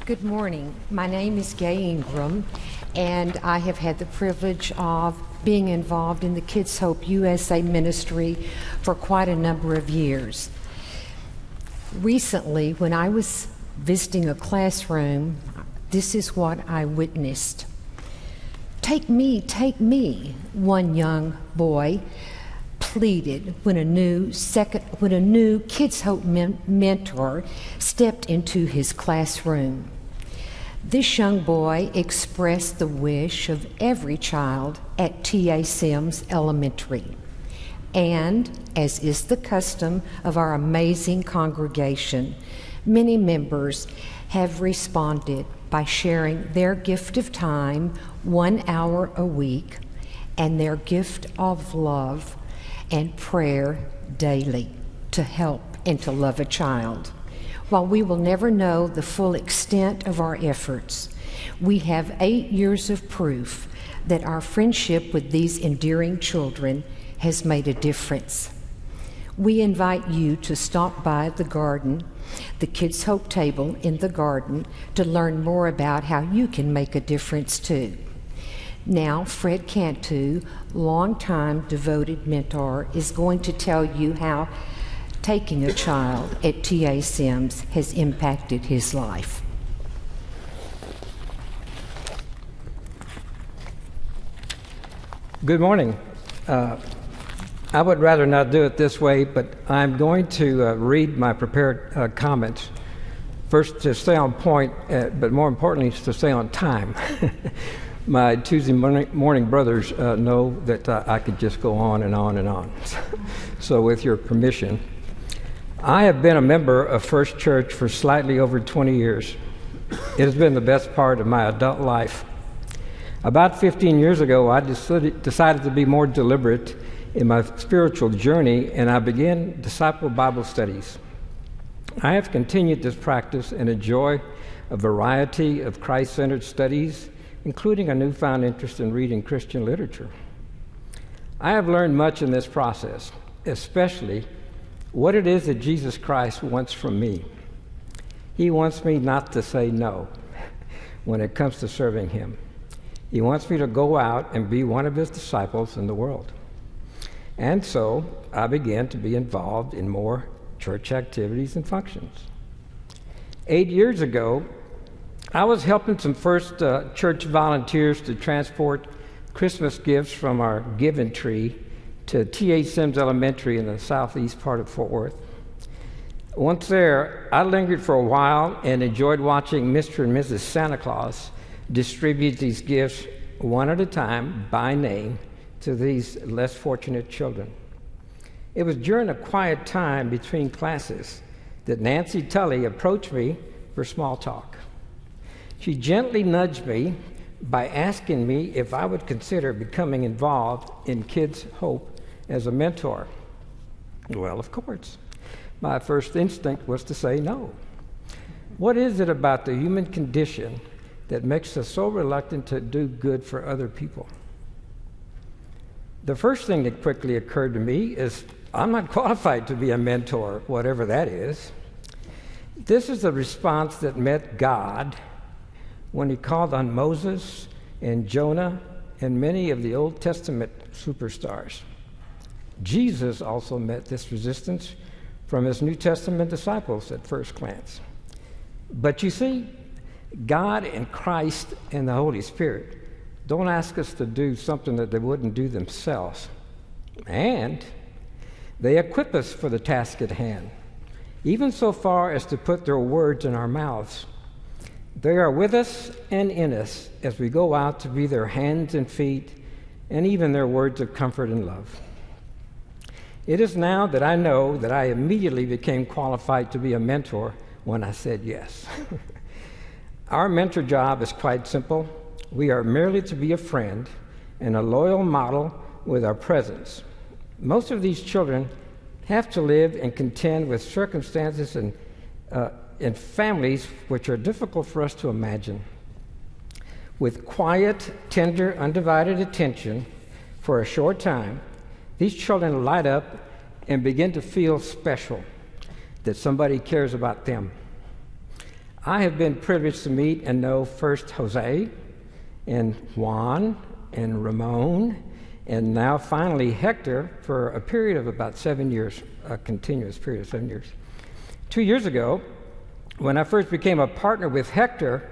Good morning. My name is Gay Ingram, and I have had the privilege of being involved in the Kids Hope USA ministry for quite a number of years. Recently, when I was visiting a classroom, this is what I witnessed. Take me, one young boy pleaded when a new Kids Hope mentor stepped into his classroom. This young boy expressed the wish of every child at T.A. Sims Elementary. And, as is the custom of our amazing congregation, many members have responded by sharing their gift of time 1 hour a week and their gift of love and prayer daily to help and to love a child. While we will never know the full extent of our efforts, we have 8 years of proof that our friendship with these endearing children has made a difference. We invite you to stop by the garden, the Kids Hope table in the garden, to learn more about how you can make a difference too. Now, Fred Cantu, longtime devoted mentor, is going to tell you how taking a child at T.A. Sims has impacted his life. Good morning. I would rather not do it this way, but I'm going to read my prepared comments. First, to stay on point, but more importantly, to stay on time. My Tuesday morning brothers know that I could just go on and on and on. So with your permission, I have been a member of First Church for slightly over 20 years. It has been the best part of my adult life. About 15 years ago, I decided to be more deliberate in my spiritual journey, and I began disciple Bible studies. I have continued this practice and enjoy a variety of Christ-centered studies, including a newfound interest in reading Christian literature. I have learned much in this process, especially what it is that Jesus Christ wants from me. He wants me not to say no when it comes to serving him. He wants me to go out and be one of his disciples in the world. And so I began to be involved in more church activities and functions. 8 years ago, I was helping some first church volunteers to transport Christmas gifts from our giving tree to T.A. Sims Elementary in the southeast part of Fort Worth. Once there, I lingered for a while and enjoyed watching Mr. and Mrs. Santa Claus distribute these gifts one at a time by name to these less fortunate children. It was during a quiet time between classes that Nancy Tully approached me for small talk. She gently nudged me by asking me if I would consider becoming involved in Kids Hope as a mentor. Well, of course. My first instinct was to say no. What is it about the human condition that makes us so reluctant to do good for other people? The first thing that quickly occurred to me is I'm not qualified to be a mentor, whatever that is. This is the response that met God when he called on Moses and Jonah and many of the Old Testament superstars. Jesus also met this resistance from his New Testament disciples at first glance. But you see, God and Christ and the Holy Spirit don't ask us to do something that they wouldn't do themselves. And they equip us for the task at hand, even so far as to put their words in our mouths. They are with us and in us as we go out to be their hands and feet and even their words of comfort and love. It is now that I know that I immediately became qualified to be a mentor when I said yes. Our mentor job is quite simple. We are merely to be a friend and a loyal model with our presence. Most of these children have to live and contend with circumstances and families which are difficult for us to imagine. With quiet, tender, undivided attention for a short time, these children light up and begin to feel special, that somebody cares about them. I have been privileged to meet and know first Jose and Juan and Ramon, and now finally Hector for a period of about 7 years, a continuous period of 7 years. 2 years ago, when I first became a partner with Hector,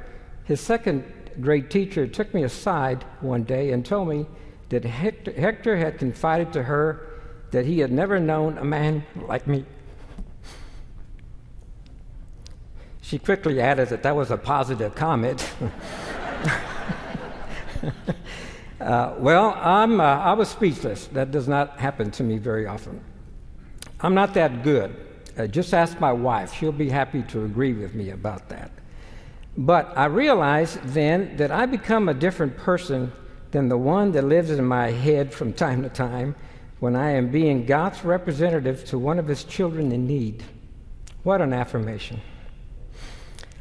his second grade teacher took me aside one day and told me that Hector had confided to her that he had never known a man like me. She quickly added that that was a positive comment. I was speechless. That does not happen to me very often. I'm not that good. Just ask my wife. She'll be happy to agree with me about that. But I realized then that I become a different person than the one that lives in my head from time to time when I am being God's representative to one of his children in need. What an affirmation.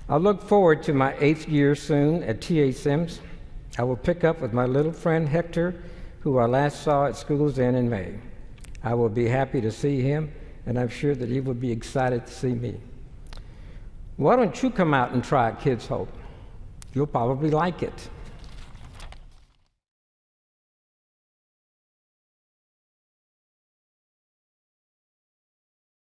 I look forward to my 8th year soon at T.A. Sims. I will pick up with my little friend Hector, who I last saw at School's End in May. I will be happy to see him, and I'm sure that he will be excited to see me. Why don't you come out and try Kids Hope? You'll probably like it.